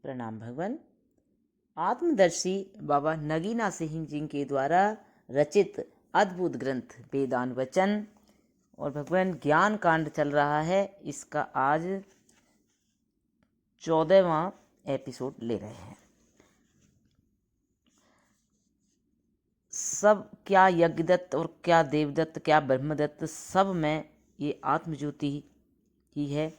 प्रणाम भगवान। आत्मदर्शी बाबा नगीना सिंह जी के द्वारा रचित अद्भुत ग्रंथ वेदांत वचन और भगवान ज्ञान कांड चल रहा है। इसका आज 14वां एपिसोड ले रहे हैं। सब क्या यज्ञदत्त और क्या देवदत्त क्या ब्रह्मदत्त, सब में ये आत्मज्योति ही है।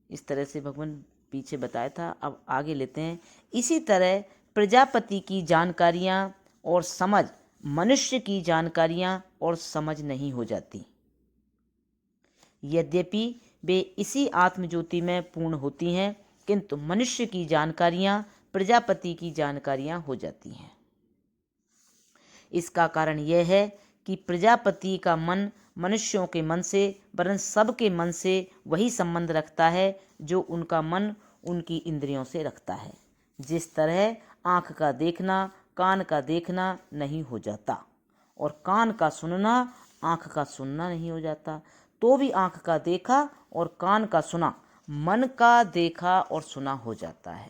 इस तरह से भगवान पीछे बताया था। अब आगे लेते हैं। इसी तरह प्रजापति की जानकारियाँ और समझ मनुष्य की जानकारियाँ और समझ नहीं हो जाती, यद्यपि वे इसी आत्मज्योति में पूर्ण होती हैं, किंतु मनुष्य की जानकारियाँ प्रजापति की जानकारियाँ हो जाती हैं। इसका कारण यह है कि प्रजापति का मन मनुष्यों के मन से वरन सबके मन से वही संबंध रखता है जो उनका मन उनकी इंद्रियों से रखता है। जिस तरह आँख का देखना कान का देखना नहीं हो जाता और कान का सुनना आँख का सुनना नहीं हो जाता, तो भी आँख का देखा और कान का सुना मन का देखा और सुना हो जाता है।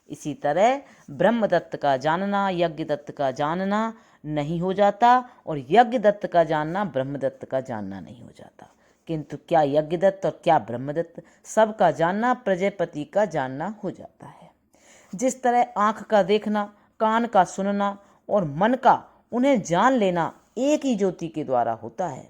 इसी तरह ब्रह्मदत्त का जानना यज्ञदत्त का जानना नहीं हो जाता और यज्ञदत्त का जानना ब्रह्मदत्त का जानना नहीं हो जाता, किंतु क्या यज्ञदत्त और क्या ब्रह्मदत्त, सबका जानना प्रजापति का जानना हो जाता है। जिस तरह आँख का देखना कान का सुनना और मन का उन्हें जान लेना एक ही ज्योति के द्वारा होता है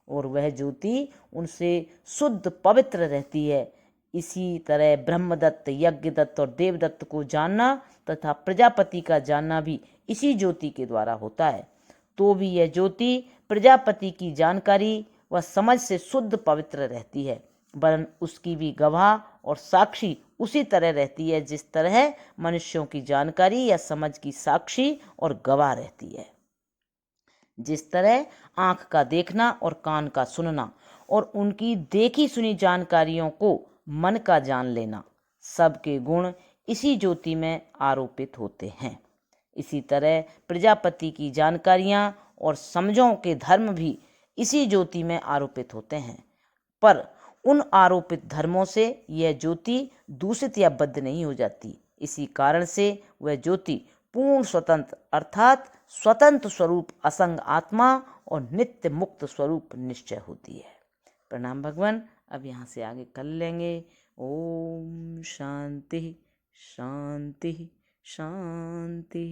और वह ज्योति उनसे शुद्ध पवित्र रहती है, इसी तरह ब्रह्मदत्त यज्ञदत्त और देवदत्त को जानना तथा प्रजापति का जानना भी इसी ज्योति के द्वारा होता है, तो भी यह ज्योति प्रजापति की जानकारी व समझ से शुद्ध पवित्र रहती है, वरन उसकी भी गवाह और साक्षी उसी तरह रहती है जिस तरह मनुष्यों की जानकारी या समझ की साक्षी और गवाह रहती है। जिस तरह आँख का देखना और कान का सुनना और उनकी देखी सुनी जानकारियों को मन का जान लेना, सबके गुण इसी ज्योति में आरोपित होते हैं। इसी तरह प्रजापति की जानकारियाँ और समझों के धर्म भी इसी ज्योति में आरोपित होते हैं, पर उन आरोपित धर्मों से यह ज्योति दूषित या बद्ध नहीं हो जाती। इसी कारण से वह ज्योति पूर्ण स्वतंत्र अर्थात स्वतंत्र स्वरूप असंग आत्मा और नित्य मुक्त स्वरूप निश्चय होती है। प्रणाम भगवान। अब यहाँ से आगे कर लेंगे। ओम शांति शांति शांति।